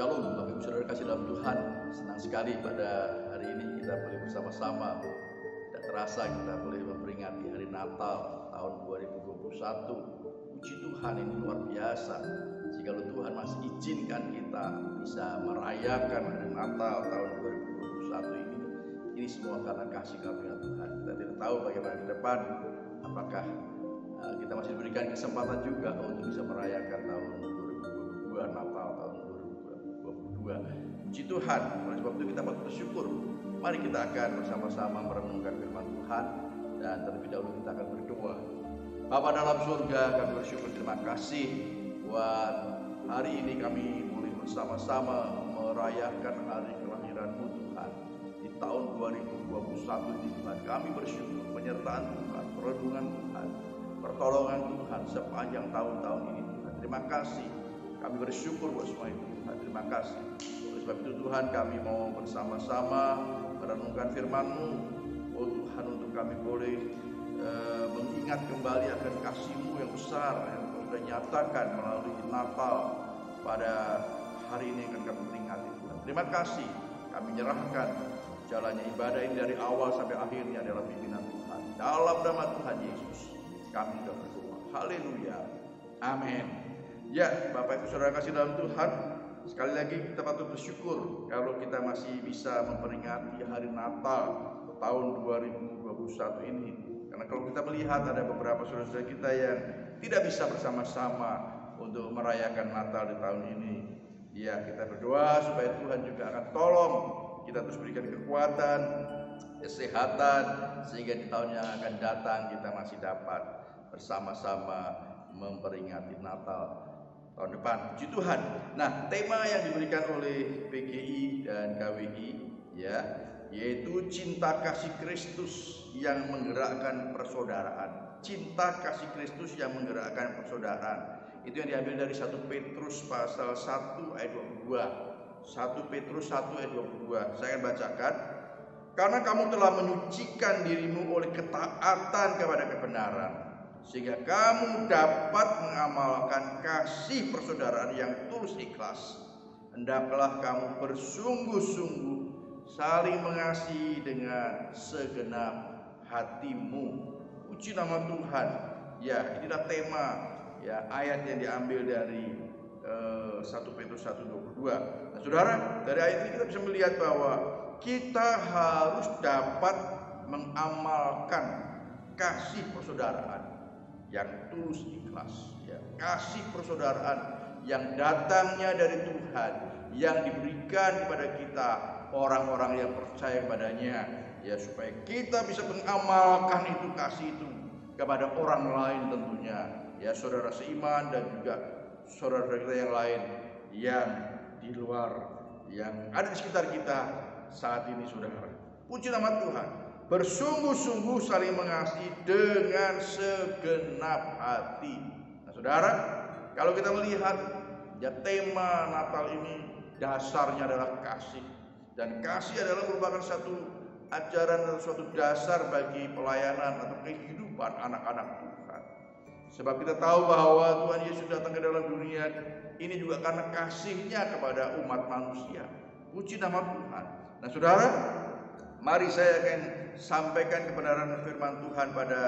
Shalom, Bapak Ibu Saudara kasih dalam Tuhan. Senang sekali pada hari ini kita boleh bersama-sama. Tidak terasa kita boleh memperingati hari Natal tahun 2021. Puji Tuhan, ini luar biasa. Jika Tuhan masih izinkan kita bisa merayakan hari Natal tahun 2021 ini semua karena kasih karunia Tuhan. Kita tidak tahu bagaimana ke depan, apakah kita masih diberikan kesempatan juga untuk bisa merayakan tahun 2022, Natal tahun 2022. Puji Tuhan, oleh sebab itu kita patut bersyukur. Mari kita akan bersama-sama merenungkan firman Tuhan, dan terlebih dahulu kita akan berdoa. Bapa dalam surga, kami bersyukur, terima kasih buat hari ini kami boleh bersama-sama merayakan hari kelahiran-Mu Tuhan. Di tahun 2021 ini Tuhan, kami bersyukur penyertaan Tuhan, perlindungan Tuhan, pertolongan Tuhan sepanjang tahun-tahun ini Tuhan. Terima kasih, kami bersyukur buat semua itu Tuhan. Terima kasih. Oleh sebab itu Tuhan, kami mau bersama-sama merenungkan firman-Mu. Oh Tuhan, untuk kami boleh mengingat kembali akan kasih-Mu yang besar yang Kau sudah nyatakan melalui Natal pada hari ini yang akan kami peringati Tuhan. Terima kasih, kami menyerahkan jalannya ibadah ini dari awal sampai akhirnya adalah pimpinan Tuhan. Dalam nama Tuhan Yesus kami sudah berdoa. Haleluya. Amin. Ya, Bapak Ibu Saudara kasih dalam Tuhan, sekali lagi kita patut bersyukur kalau kita masih bisa memperingati hari Natal tahun 2021 ini. Karena kalau kita melihat ada beberapa saudara-saudara kita yang tidak bisa bersama-sama untuk merayakan Natal di tahun ini. Ya, kita berdoa supaya Tuhan juga akan tolong kita terus berikan kekuatan, kesehatan, sehingga di tahun yang akan datang kita masih dapat bersama-sama memperingati Natal tahun depan. Puji Tuhan. Nah, tema yang diberikan oleh PGI dan KWI ya, yaitu cinta kasih Kristus yang menggerakkan persaudaraan. Cinta kasih Kristus yang menggerakkan persaudaraan. Itu yang diambil dari 1 Petrus pasal 1 ayat 22. 1 Petrus 1 ayat 22. Saya akan bacakan. Karena kamu telah menyucikan dirimu oleh ketaatan kepada kebenaran, sehingga kamu dapat mengamalkan kasih persaudaraan yang tulus ikhlas. Hendaklah kamu bersungguh-sungguh saling mengasihi dengan segenap hatimu. Puji nama Tuhan. Ya, inilah tema ya, ayat yang diambil dari 1 Petrus 1:22. Nah, saudara, dari ayat ini kita bisa melihat bahwa kita harus dapat mengamalkan kasih persaudaraan yang tulus ikhlas, ya. Kasih persaudaraan yang datangnya dari Tuhan, yang diberikan kepada kita orang-orang yang percaya kepadanya, ya, supaya kita bisa mengamalkan itu kasih itu kepada orang lain tentunya, ya, saudara seiman dan juga saudara kita yang lain yang di luar, yang ada di sekitar kita saat ini, saudara. Puji nama Tuhan. Bersungguh-sungguh saling mengasihi dengan segenap hati. Nah, saudara, kalau kita melihat ya, tema Natal ini dasarnya adalah kasih, dan kasih adalah merupakan satu ajaran atau suatu dasar bagi pelayanan atau kehidupan anak-anak Tuhan. Sebab kita tahu bahwa Tuhan Yesus datang ke dalam dunia ini juga karena kasih-Nya kepada umat manusia. Puji nama Tuhan. Nah, saudara, mari saya akan sampaikan kebenaran firman Tuhan pada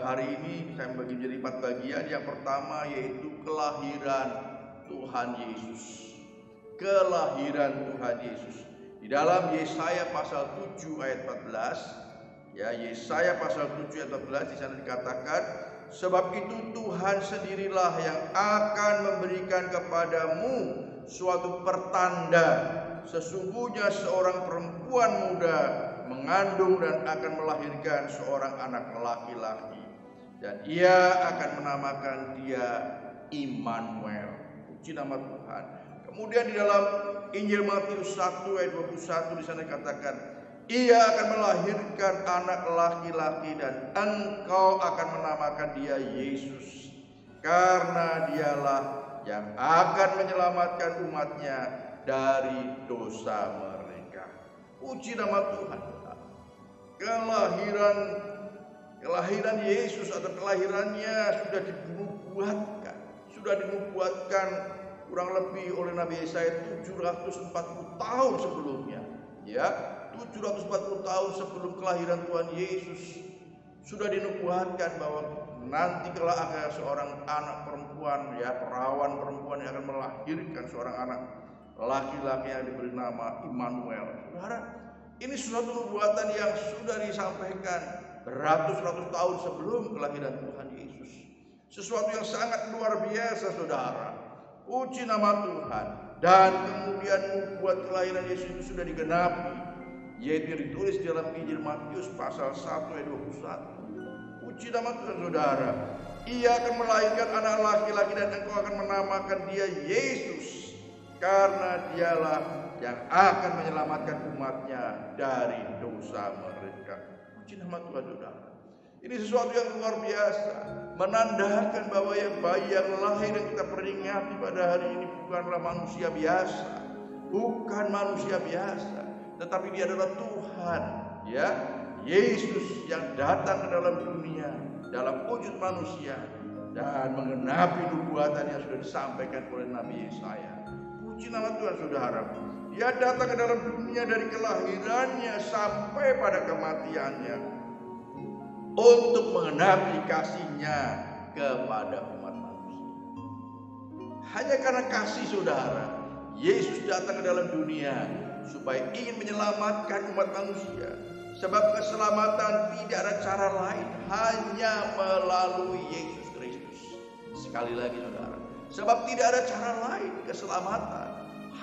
hari ini. Saya membagi menjadi 4 bagian. Yang pertama yaitu kelahiran Tuhan Yesus. Kelahiran Tuhan Yesus. Di dalam Yesaya pasal 7 ayat 14, ya, Yesaya pasal 7 ayat 14 di sana dikatakan, sebab itu Tuhan sendirilah yang akan memberikan kepadamu suatu pertanda. Sesungguhnya seorang perempuan muda mengandung dan akan melahirkan seorang anak laki-laki, dan ia akan menamakan dia Immanuel. Puji nama Tuhan. Kemudian di dalam Injil Matius 1 ayat 21 di sana dikatakan, ia akan melahirkan anak laki-laki dan engkau akan menamakan dia Yesus, karena dialah yang akan menyelamatkan umatnya dari dosa mereka. Puji nama Tuhan. Kelahiran Yesus atau kelahirannya sudah dinubuatkan kurang lebih oleh Nabi Yesaya 740 tahun sebelumnya. Ya, 740 tahun sebelum kelahiran Tuhan Yesus sudah dinubuatkan bahwa nanti kelak akan seorang anak perempuan, ya, perawan perempuan yang akan melahirkan seorang anak laki-laki yang diberi nama Immanuel. Saudara, ini suatu nubuatan yang sudah disampaikan beratus-ratus tahun sebelum kelahiran Tuhan Yesus. Sesuatu yang sangat luar biasa, saudara. Puji nama Tuhan. Dan kemudian nubuat kelahiran Yesus itu sudah digenapi, yaitu ditulis dalam Injil Matius pasal 1 ayat 21. Puji nama Tuhan, saudara. Ia akan melahirkan anak laki-laki dan engkau akan menamakan dia Yesus, karena dialah yang akan menyelamatkan umatnya dari dosa mereka. Puji nama Tuhan, saudara. Ini sesuatu yang luar biasa, menandakan bahwa bayi yang lahir yang kita peringati pada hari ini bukanlah manusia biasa, bukan manusia biasa, tetapi dia adalah Tuhan, ya, Yesus yang datang ke dalam dunia dalam wujud manusia dan menggenapi nubuatan yang sudah disampaikan oleh Nabi Yesaya. Puji nama Tuhan, saudara. Dia datang ke dalam dunia dari kelahirannya sampai pada kematiannya untuk menggenapi kasih-Nya kepada umat manusia. Hanya karena kasih, saudara, Yesus datang ke dalam dunia supaya ingin menyelamatkan umat manusia. Sebab keselamatan tidak ada cara lain, hanya melalui Yesus Kristus. Sekali lagi, saudara, sebab tidak ada cara lain keselamatan,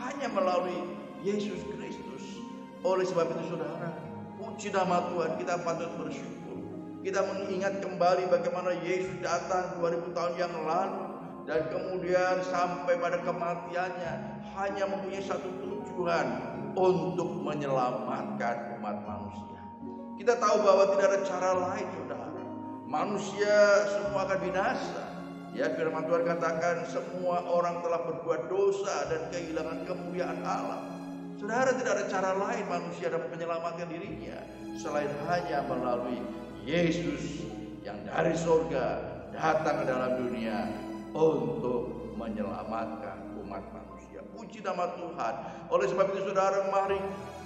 hanya melalui Yesus Kristus. Oleh sebab itu, saudara, puji nama Tuhan, kita patut bersyukur. Kita mengingat kembali bagaimana Yesus datang 2000 tahun yang lalu dan kemudian sampai pada kematiannya hanya mempunyai satu tujuan, untuk menyelamatkan umat manusia. Kita tahu bahwa tidak ada cara lain, saudara. Manusia semua akan binasa. Ya, firman Tuhan katakan semua orang telah berbuat dosa dan kehilangan kemuliaan Allah. Saudara, tidak ada cara lain manusia dapat menyelamatkan dirinya selain hanya melalui Yesus yang dari surga datang ke dalam dunia untuk menyelamatkan umat manusia. Puji nama Tuhan. Oleh sebab itu, saudara, mari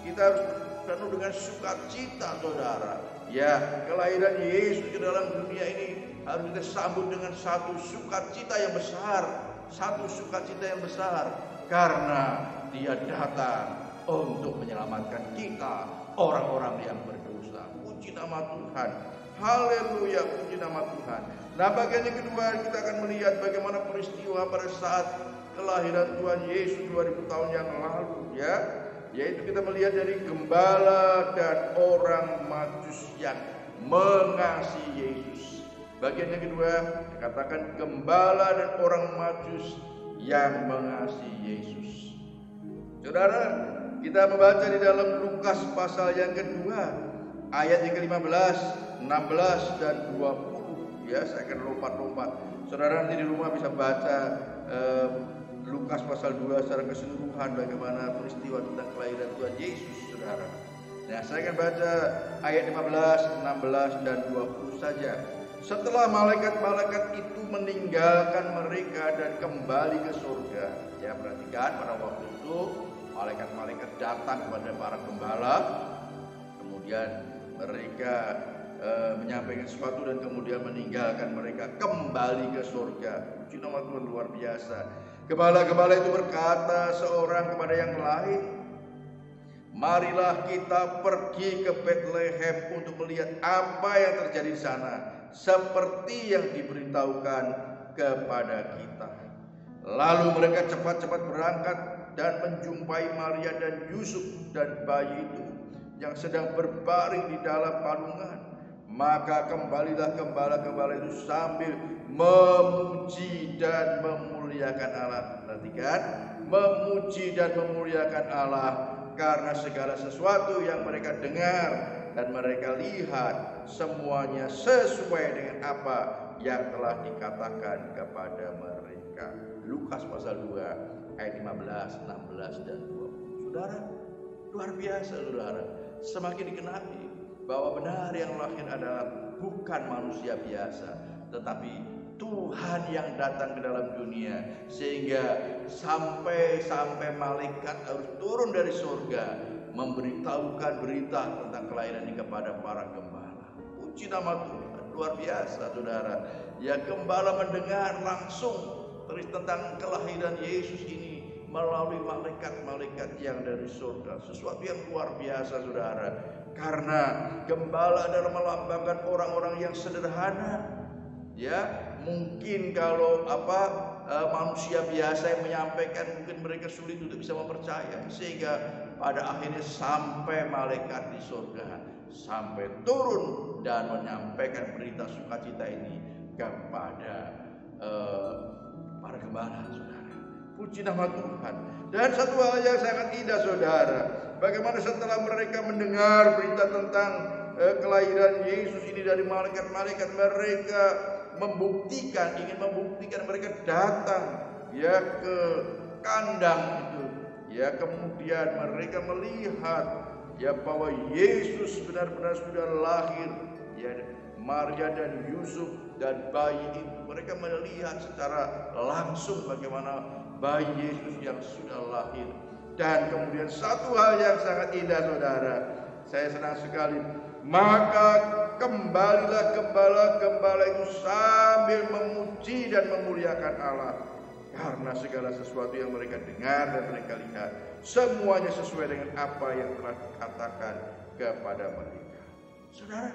kita harus penuh dengan sukacita, saudara. Ya, kelahiran Yesus ke dalam dunia ini harus kita sambut dengan satu sukacita yang besar, satu sukacita yang besar, karena Dia datang untuk menyelamatkan kita, orang-orang yang berdosa. Puji nama Tuhan. Haleluya, puji nama Tuhan. Nah, bagian yang kedua kita akan melihat bagaimana peristiwa pada saat kelahiran Tuhan Yesus 2000 tahun yang lalu, ya. Yaitu kita melihat dari gembala dan orang Majus yang mengasihi Yesus. Bagian yang kedua dikatakan gembala dan orang Majus yang mengasihi Yesus. Saudara, kita membaca di dalam Lukas pasal yang kedua, ayat yang ke-15, 16 dan 20. Ya, saya akan lompat-lompat. Saudara nanti di rumah bisa baca Lukas pasal 2 secara keseluruhan bagaimana peristiwa tentang kelahiran Tuhan Yesus, saudara. Nah, saya akan baca ayat 15, 16 dan 20 saja. Setelah malaikat-malaikat itu meninggalkan mereka dan kembali ke surga. Ya, perhatikan pada waktu itu malaikat-malaikat datang kepada para gembala, kemudian mereka menyampaikan sesuatu dan kemudian meninggalkan mereka kembali ke surga. Puji nama Tuhan, luar biasa. Gembala-gembala itu berkata seorang kepada yang lain, marilah kita pergi ke Bethlehem untuk melihat apa yang terjadi di sana, seperti yang diberitahukan kepada kita. Lalu mereka cepat-cepat berangkat dan menjumpai Maria dan Yusuf dan bayi itu yang sedang berbaring di dalam palungan. Maka kembalilah gembala-gembala itu sambil memuji dan memuliakan Allah. Perhatikan, memuji dan memuliakan Allah karena segala sesuatu yang mereka dengar dan mereka lihat semuanya sesuai dengan apa yang telah dikatakan kepada mereka. Lukas pasal 2 ayat 15, 16 dan 20. Saudara, luar biasa, saudara. Semakin dikenali bahwa benar yang lahir adalah bukan manusia biasa, tetapi Tuhan yang datang ke dalam dunia, sehingga sampai malaikat harus turun dari surga memberitahukan berita tentang kelahiran ini kepada para gembala. Puji nama Tuhan, luar biasa saudara. Ya, gembala mendengar langsung tentang kelahiran Yesus ini melalui malaikat-malaikat yang dari surga. Sesuatu yang luar biasa saudara. Karena gembala adalah melambangkan orang-orang yang sederhana. Ya, mungkin kalau manusia biasa yang menyampaikan, mungkin mereka sulit untuk bisa mempercaya, sehingga pada akhirnya sampai malaikat di surga sampai turun dan menyampaikan berita sukacita ini kepada para gembala saudara. Puji nama Tuhan. Dan satu hal yang sangat indah saudara, bagaimana setelah mereka mendengar berita tentang kelahiran Yesus ini dari malaikat-malaikat, mereka ingin membuktikan, mereka datang ya ke kandang itu. Ya, kemudian mereka melihat ya bahwa Yesus benar-benar sudah lahir. Ya, Maria dan Yusuf dan bayi itu, mereka melihat secara langsung bagaimana bayi Yesus yang sudah lahir. Dan kemudian satu hal yang sangat indah saudara, saya senang sekali. Maka kembalilah gembala-gembala itu sambil memuji dan memuliakan Allah, karena segala sesuatu yang mereka dengar dan mereka lihat, semuanya sesuai dengan apa yang telah dikatakan kepada mereka. Saudara,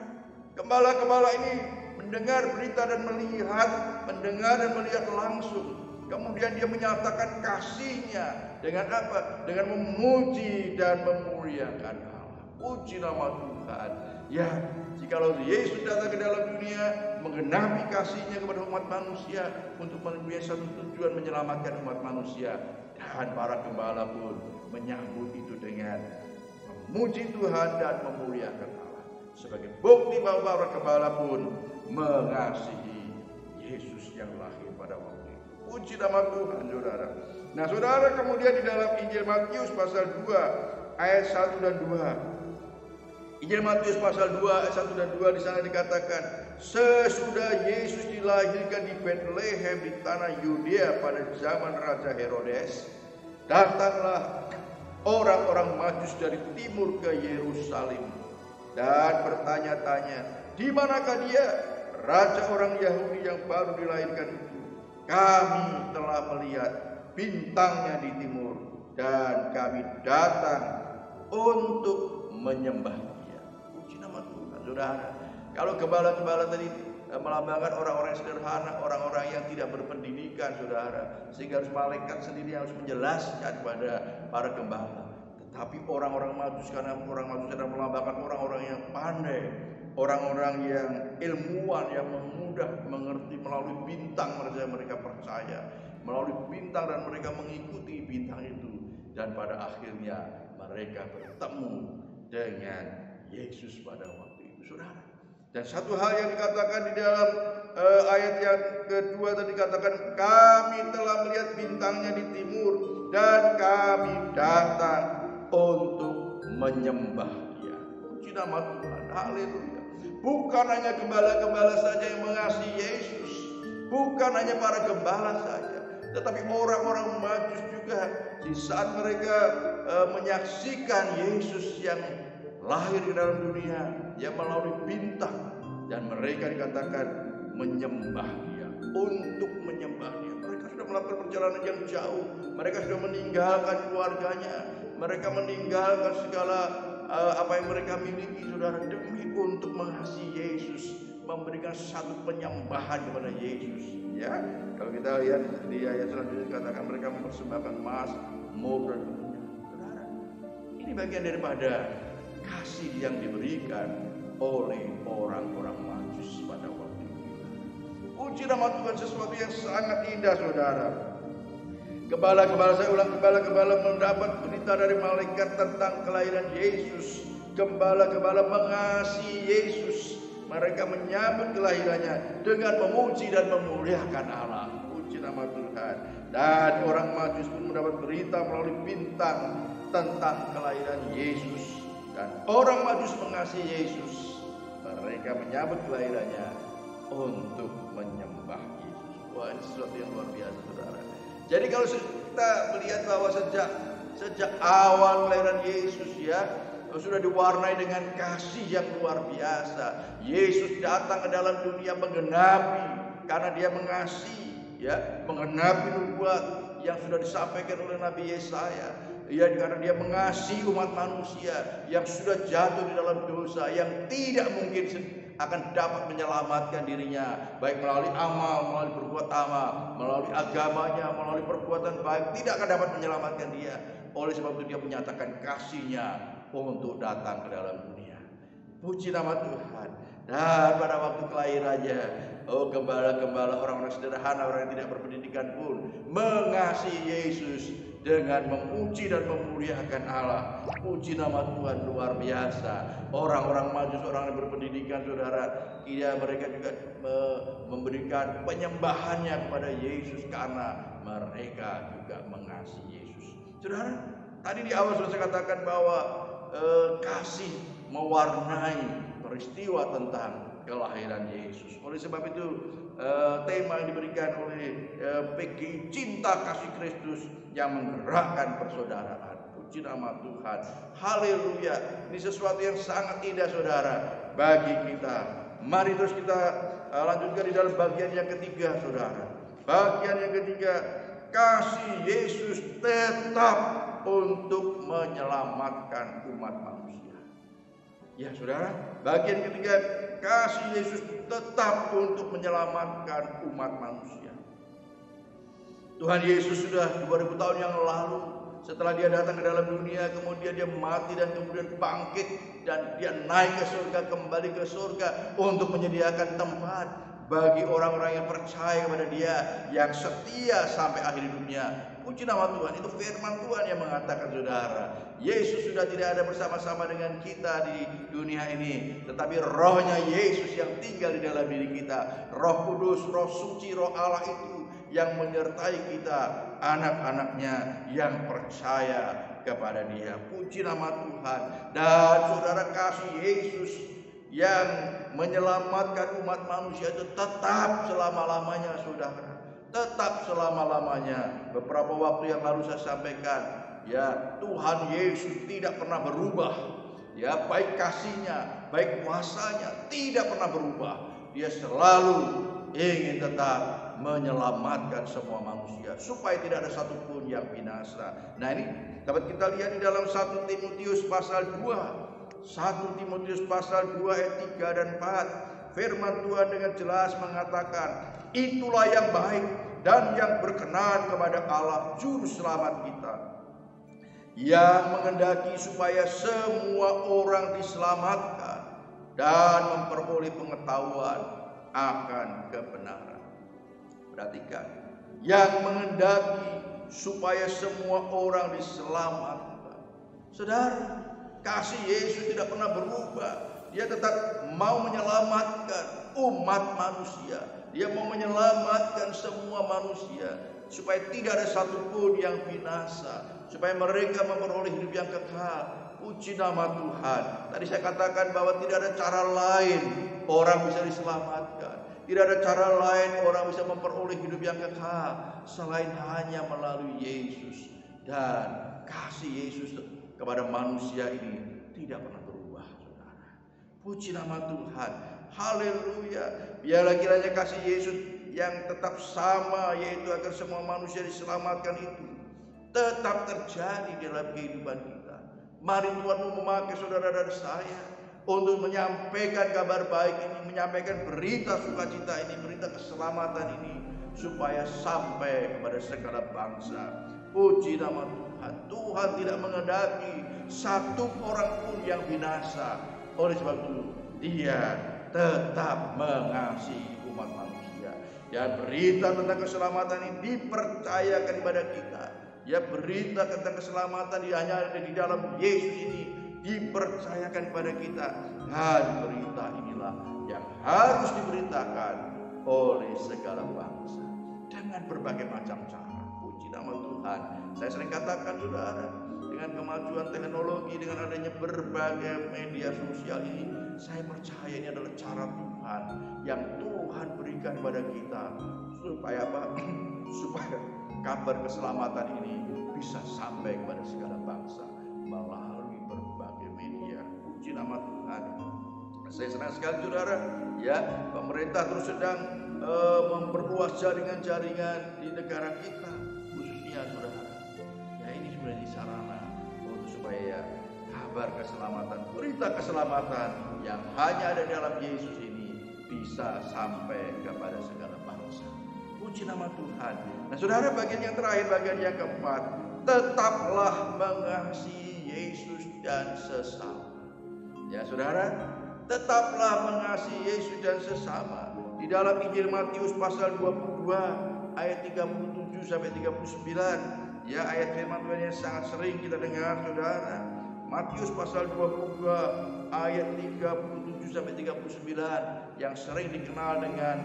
gembala-gembala ini mendengar berita dan mendengar dan melihat langsung. Kemudian dia menyatakan kasihnya dengan apa? Dengan memuji dan memuliakan Allah. Puji nama Tuhan. Ya, jikalau Yesus datang ke dalam dunia menggenapi kasihnya kepada umat manusia untuk mempunyai satu tujuan, menyelamatkan umat manusia, dan para gembala pun menyambut itu dengan memuji Tuhan dan memuliakan Allah, sebagai bukti bahwa para gembala pun mengasihi Yesus yang lahir pada waktu itu. Puji nama Tuhan saudara. Nah saudara, kemudian di dalam Injil Matius pasal 2 ayat 1 dan 2, Injil Matius pasal 2 ayat 1 dan 2, di sana dikatakan, sesudah Yesus dilahirkan di Bethlehem di tanah Yudea pada zaman Raja Herodes, datanglah orang-orang Majus dari timur ke Yerusalem dan bertanya-tanya, di manakah dia, raja orang Yahudi yang baru dilahirkan itu? Kami telah melihat bintangnya di timur dan kami datang untuk menyembah. Saudara, kalau gembala-gembala tadi melambangkan orang-orang yang sederhana, orang-orang yang tidak berpendidikan, saudara, sehingga harus malaikat sendiri yang harus menjelaskan kepada para gembala. Tetapi orang-orang Majus, karena orang Majus adalah melambangkan orang-orang yang pandai, orang-orang yang ilmuwan, yang mudah mengerti melalui bintang mereka percaya, melalui bintang, dan mereka mengikuti bintang itu, dan pada akhirnya mereka bertemu dengan Yesus pada waktu itu, saudara. Dan satu hal yang dikatakan di dalam ayat yang kedua tadi, dikatakan kami telah melihat bintangnya di timur dan kami datang untuk menyembah Dia. Puji nama Tuhan, haleluya. Bukan hanya gembala-gembala saja yang mengasihi Yesus, bukan hanya para gembala saja, tetapi orang-orang Majus juga, di saat mereka menyaksikan Yesus yang lahir di dalam dunia, yang melalui bintang, dan mereka dikatakan menyembah Dia, untuk menyembah Dia. Mereka sudah melakukan perjalanan yang jauh, mereka sudah meninggalkan keluarganya, mereka meninggalkan segala apa yang mereka miliki, saudara, demi untuk mengasihi Yesus, memberikan satu penyembahan kepada Yesus. Ya, kalau kita lihat di ayat selanjutnya dikatakan mereka mempersembahkan emas, mur, dan minyak. Saudara, ini bagian daripada kasih yang diberikan oleh orang-orang Majus pada waktu itu. Puji nama Tuhan, sesuatu yang sangat indah, saudara. Gembala-gembala, saya ulang, gembala-gembala mendapat berita dari malaikat tentang kelahiran Yesus. Gembala-gembala mengasihi Yesus. Mereka menyambut kelahirannya dengan memuji dan memuliakan Allah. Puji nama Tuhan. Dan orang Majus pun mendapat berita melalui bintang tentang kelahiran Yesus. Dan orang Majus mengasihi Yesus. Mereka menyambut kelahirannya untuk menyembah Yesus. Wah, ini sesuatu yang luar biasa, saudara. Jadi kalau kita melihat bahwa sejak awal kelahiran Yesus ya, sudah diwarnai dengan kasih yang luar biasa. Yesus datang ke dalam dunia menggenapi, karena dia mengasihi ya, menggenapi nubuat yang sudah disampaikan oleh Nabi Yesaya. Ya, karena dia mengasihi umat manusia yang sudah jatuh di dalam dosa, yang tidak mungkin akan dapat menyelamatkan dirinya, baik melalui amal, melalui berbuat amal, melalui agamanya, melalui perbuatan baik, tidak akan dapat menyelamatkan dia. Oleh sebab itu dia menyatakan kasihnya untuk datang ke dalam dunia. Puji nama Tuhan. Dan pada waktu kelahirannya, gembala-gembala, orang-orang sederhana, orang yang tidak berpendidikan pun mengasihi Yesus dengan memuji dan memuliakan Allah. Puji nama Tuhan, luar biasa. Orang-orang Majus, orang yang berpendidikan, saudara, mereka juga memberikan penyembahannya kepada Yesus karena mereka juga mengasihi Yesus. Saudara, tadi di awal sudah saya katakan bahwa kasih mewarnai peristiwa tentang kelahiran Yesus. Oleh sebab itu tema yang diberikan oleh PGI Cinta Kasih Kristus yang menggerakkan persaudaraan. Puji nama Tuhan. Haleluya. Ini sesuatu yang sangat indah, saudara, bagi kita. Mari terus kita lanjutkan di dalam bagian yang ketiga, saudara. Bagian yang ketiga, kasih Yesus tetap untuk menyelamatkan umat manusia. Ya, saudara, bagian ketiga, kasih Yesus tetap untuk menyelamatkan umat manusia. Tuhan Yesus sudah 2000 tahun yang lalu, setelah dia datang ke dalam dunia, kemudian dia mati dan kemudian bangkit, dan dia naik ke surga, kembali ke surga untuk menyediakan tempat bagi orang-orang yang percaya kepada dia, yang setia sampai akhir dunia. Puji nama Tuhan. Itu firman Tuhan yang mengatakan, saudara, Yesus sudah tidak ada bersama-sama dengan kita di dunia ini, tetapi rohnya Yesus yang tinggal di dalam diri kita. Roh Kudus, Roh Suci, Roh Allah itu yang menyertai kita, anak-anaknya yang percaya kepada dia. Puji nama Tuhan. Dan saudara, kasih Yesus yang menyelamatkan umat manusia itu tetap selama-lamanya, saudara. Tetap selama-lamanya. Beberapa waktu yang lalu saya sampaikan, ya, Tuhan Yesus tidak pernah berubah. Ya, baik kasihnya, baik kuasanya tidak pernah berubah. Dia selalu ingin tetap menyelamatkan semua manusia supaya tidak ada satupun yang binasa. Nah, ini dapat kita lihat di dalam 1 Timotius pasal 2. 1 Timotius pasal 2 ayat 3 dan 4. Firman Tuhan dengan jelas mengatakan, itulah yang baik dan yang berkenan kepada Allah juru selamat kita, yang menghendaki supaya semua orang diselamatkan dan memperoleh pengetahuan akan kebenaran. Perhatikan, yang menghendaki supaya semua orang diselamatkan. Saudara, kasih Yesus tidak pernah berubah. Dia tetap mau menyelamatkan umat manusia. Dia mau menyelamatkan semua manusia supaya tidak ada satupun yang binasa, supaya mereka memperoleh hidup yang kekal. Puji nama Tuhan. Tadi saya katakan bahwa tidak ada cara lain orang bisa diselamatkan. Tidak ada cara lain orang bisa memperoleh hidup yang kekal selain hanya melalui Yesus. Dan kasih Yesus kepada manusia ini tidak pernah berubah, saudara. Puji nama Tuhan. Haleluya. Biarlah kiranya kasih Yesus yang tetap sama, yaitu agar semua manusia diselamatkan, itu tetap terjadi dalam kehidupan kita. Mari Tuhan memakai saudara dan saya untuk menyampaikan kabar baik ini, menyampaikan berita sukacita ini, berita keselamatan ini, supaya sampai kepada segala bangsa. Puji nama Tuhan. Tuhan tidak menghendaki satu orang pun yang binasa. Oleh sebab itu Dia tetap mengasihi umat manusia. Dan berita tentang keselamatan ini dipercayakan kepada kita. Ya, berita tentang keselamatan hanya ada di dalam Yesus ini dipercayakan kepada kita. Dan berita inilah yang harus diberitakan oleh segala bangsa dengan berbagai macam cara. Puji nama Tuhan. Saya sering katakan, saudara, dengan kemajuan teknologi, dengan adanya berbagai media sosial ini, saya percaya ini adalah cara Tuhan yang Tuhan berikan kepada kita Supaya apa? Supaya kabar keselamatan ini bisa sampai kepada segala bangsa melalui berbagai media. Puji nama Tuhan. Saya senang sekali saudara, ya, pemerintah terus sedang memperluas jaringan-jaringan di negara kita, khususnya saudara. Ya, ini sebenarnya sarana untuk supaya kabar keselamatan, berita keselamatan yang hanya ada di dalam Yesus ini bisa sampai kepada segala bangsa. Puji nama Tuhan. Nah saudara, bagian yang terakhir, bagian yang keempat, tetaplah mengasihi Yesus dan sesama. Ya saudara, tetaplah mengasihi Yesus dan sesama. Di dalam Injil Matius pasal 22 ayat 37 sampai 39, ya, ayat firman Tuhan yang sangat sering kita dengar saudara. Matius pasal 22 ayat 37 sampai 39 yang sering dikenal dengan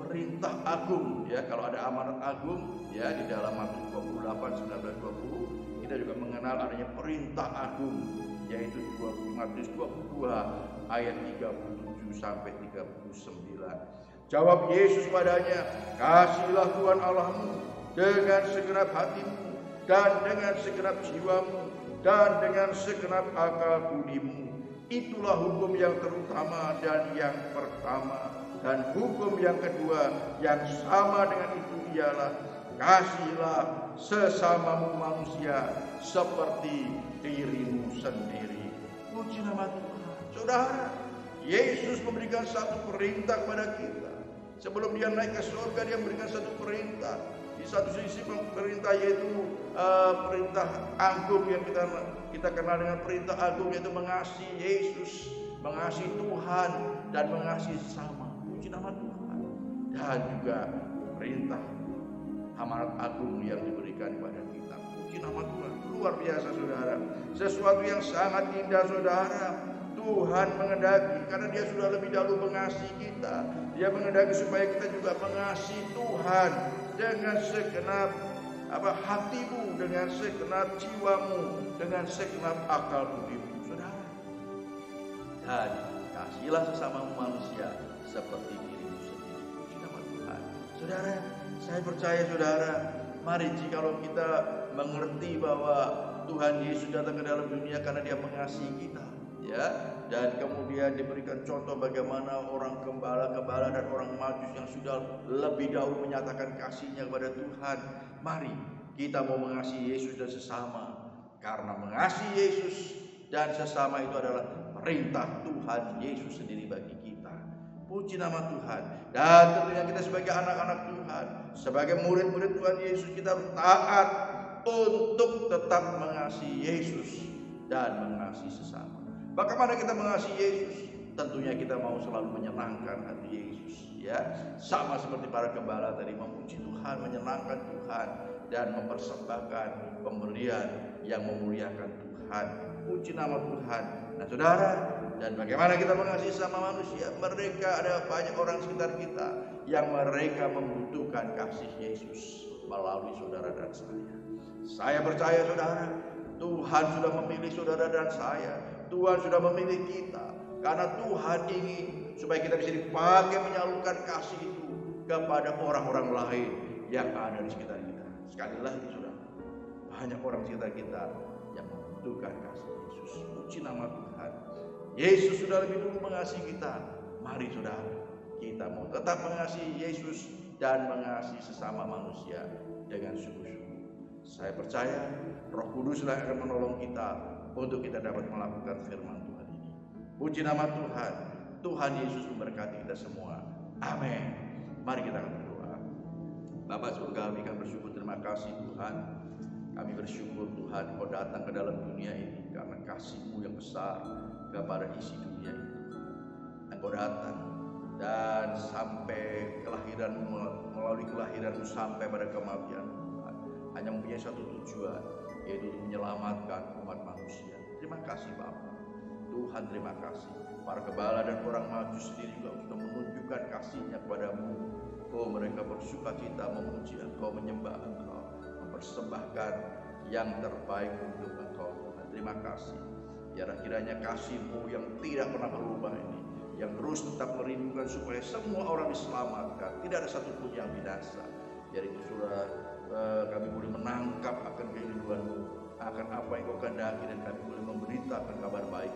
perintah agung, ya. Kalau ada amanat agung, ya, di dalam Matius 28 19 20 kita juga mengenal adanya perintah agung, yaitu Matius 22 ayat 37 sampai 39. Jawab Yesus padanya, "Kasihilah Tuhan Allahmu dengan segenap hatimu dan dengan segenap jiwamu dan dengan segenap akal budimu. Itulah hukum yang terutama dan yang pertama. Dan hukum yang kedua yang sama dengan itu ialah, kasihilah sesamamu manusia seperti dirimu sendiri." Puji nama Tuhan. Saudara, Yesus memberikan satu perintah kepada kita. Sebelum dia naik ke surga, dia memberikan satu perintah. Di satu sisi perintah yaitu perintah agung yang kita kenal dengan perintah agung, yaitu mengasihi Yesus, mengasihi Tuhan, dan mengasihi sesama. Puji nama Tuhan. Dan juga perintah amanat agung yang diberikan kepada kita. Puji nama Tuhan. Luar biasa saudara. Sesuatu yang sangat indah saudara. Tuhan mengendaki, karena dia sudah lebih dahulu mengasihi kita. Dia mengendaki supaya kita juga mengasihi Tuhan dengan segenap hatimu, dengan segenap jiwamu, dengan segenap akal budimu, saudara. Dan kasihilah sesama manusia seperti dirimu sendiri. Puji nama Tuhan. Saudara, saya percaya saudara, mari jikalau kita mengerti bahwa Tuhan Yesus datang ke dalam dunia karena dia mengasihi kita, ya, dan kemudian diberikan contoh bagaimana orang gembala-gembala dan orang majus yang sudah lebih dahulu menyatakan kasihnya kepada Tuhan. Mari kita mau mengasihi Yesus dan sesama, karena mengasihi Yesus dan sesama itu adalah perintah Tuhan Yesus sendiri bagi kita. Puji nama Tuhan. Dan tentunya kita sebagai anak-anak Tuhan, sebagai murid-murid Tuhan Yesus, kita harus taat untuk tetap mengasihi Yesus dan mengasihi sesama. Bagaimana kita mengasihi Yesus? Tentunya kita mau selalu menyenangkan hati Yesus, ya. Sama seperti para gembala tadi, memuji Tuhan, menyenangkan Tuhan, dan mempersembahkan pemberian yang memuliakan Tuhan. Puji nama Tuhan. Nah saudara, dan bagaimana kita mengasihi sama manusia? Mereka, ada banyak orang sekitar kita yang mereka membutuhkan kasih Yesus melalui saudara dan saya. Saya percaya saudara, Tuhan sudah memilih saudara dan saya. Tuhan sudah memilih kita, karena Tuhan ingin supaya kita bisa dipakai menyalurkan kasih itu kepada orang-orang lain yang ada di sekitar kita. Sekali lagi saudara, banyak orang di sekitar kita yang membutuhkan kasih Yesus. Puji nama Tuhan. Yesus sudah lebih dulu mengasihi kita. Mari saudara, kita mau tetap mengasihi Yesus dan mengasihi sesama manusia dengan sungguh-sungguh. Saya percaya Roh Kuduslah akan menolong kita untuk kita dapat melakukan firman Tuhan ini. Puji nama Tuhan. Tuhan Yesus memberkati kita semua. Amin. Mari kita akan berdoa. Bapa surga, kami akan bersyukur, terima kasih Tuhan. Kami bersyukur Tuhan, Kau datang ke dalam dunia ini karena kasih-Mu yang besar kepada isi dunia itu. Engkau datang dan sampai kelahiran-Mu, melalui kelahiran-Mu sampai pada kematian Tuhan, hanya mempunyai satu tujuan, yaitu untuk menyelamatkan umat manusia. Terima kasih Bapa. Tuhan terima kasih. Para gembala dan orang majus sendiri juga sudah menunjukkan kasihnya kepadamu. Oh, mereka bersuka cita memuji Engkau, menyembah Engkau, mempersembahkan yang terbaik untuk Engkau Tuhan. Terima kasih. Biar kiranya kasih-Mu yang tidak pernah berubah ini yang terus tetap merindukan supaya semua orang diselamatkan, tidak ada satupun yang binasa. Jadi itu Saudara, kami boleh menangkap akan kerinduan-Mu, akan apa yang Kau kehendaki, dan kami boleh memberitakan kabar baik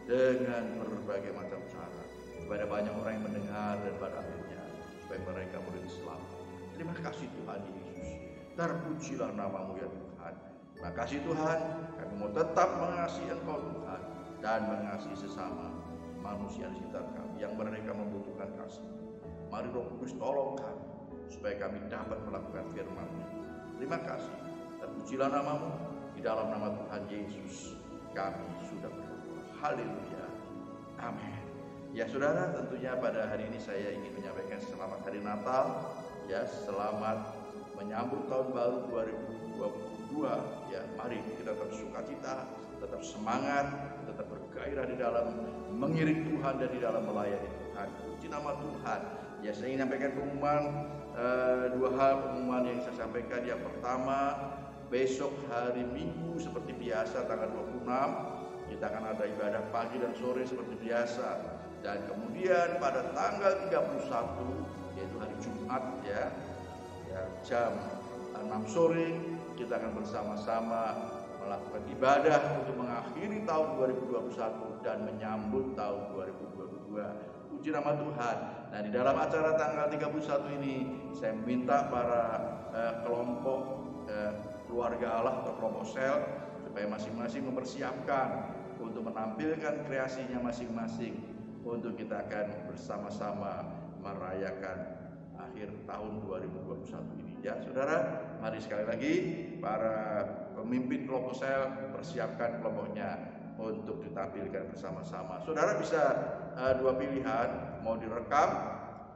dengan berbagai macam cara kepada banyak orang yang mendengar, dan pada akhirnya supaya mereka boleh diselamatkan. Terima kasih Tuhan Yesus, terpujilah nama-Mu ya Tuhan. Terima kasih Tuhan, kami mau tetap mengasihi Engkau Tuhan, dan mengasihi sesama manusia di sekitar kami yang mereka membutuhkan kasih. Mari Roh Kudus tolong kami supaya kami dapat melakukan firman-Mu. Terima kasih, terpujilah nama-Mu. Di dalam nama Tuhan Yesus kami sudah berdoa. Haleluya, amin. Ya Saudara, tentunya pada hari ini saya ingin menyampaikan selamat hari Natal. Ya, selamat menyambut tahun baru 2022. Ya, mari kita tetap sukacita, tetap semangat, tetap bergairah di dalam mengiring Tuhan dan di dalam melayani Tuhan. Puji nama Tuhan. Ya, saya ingin menyampaikan pengumuman, dua hal pengumuman yang saya sampaikan. Yang pertama, besok hari Minggu seperti biasa tanggal 26 kita akan ada ibadah pagi dan sore seperti biasa. Dan kemudian pada tanggal 31 yaitu hari Jumat ya jam 6 sore kita akan bersama-sama melakukan ibadah untuk mengakhiri tahun 2021 dan menyambut tahun 2022. Puji nama Tuhan. Nah, di dalam acara tanggal 31 ini saya minta para kelompok keluarga Allah atau kelompok sel supaya masing-masing mempersiapkan untuk menampilkan kreasinya masing-masing untuk kita akan bersama-sama merayakan akhir tahun 2021 ini. Ya Saudara, mari sekali lagi para pemimpin kelompok sel persiapkan kelompoknya untuk ditampilkan bersama-sama. Saudara bisa dua pilihan, mau direkam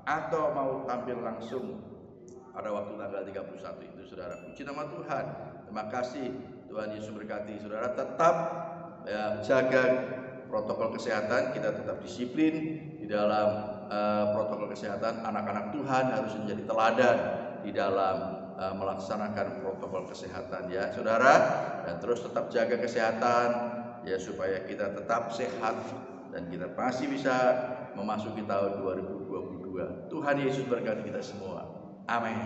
atau mau tampil langsung pada waktu tanggal 31 itu. Saudara, puji nama Tuhan. Terima kasih, Tuhan Yesus berkati. Saudara tetap jaga protokol kesehatan, kita tetap disiplin di dalam protokol kesehatan. Anak-anak Tuhan harus menjadi teladan di dalam melaksanakan protokol kesehatan ya Saudara, dan terus tetap jaga kesehatan ya supaya kita tetap sehat dan kita masih bisa memasuki tahun 2022. Tuhan Yesus berkati kita semua. Amin.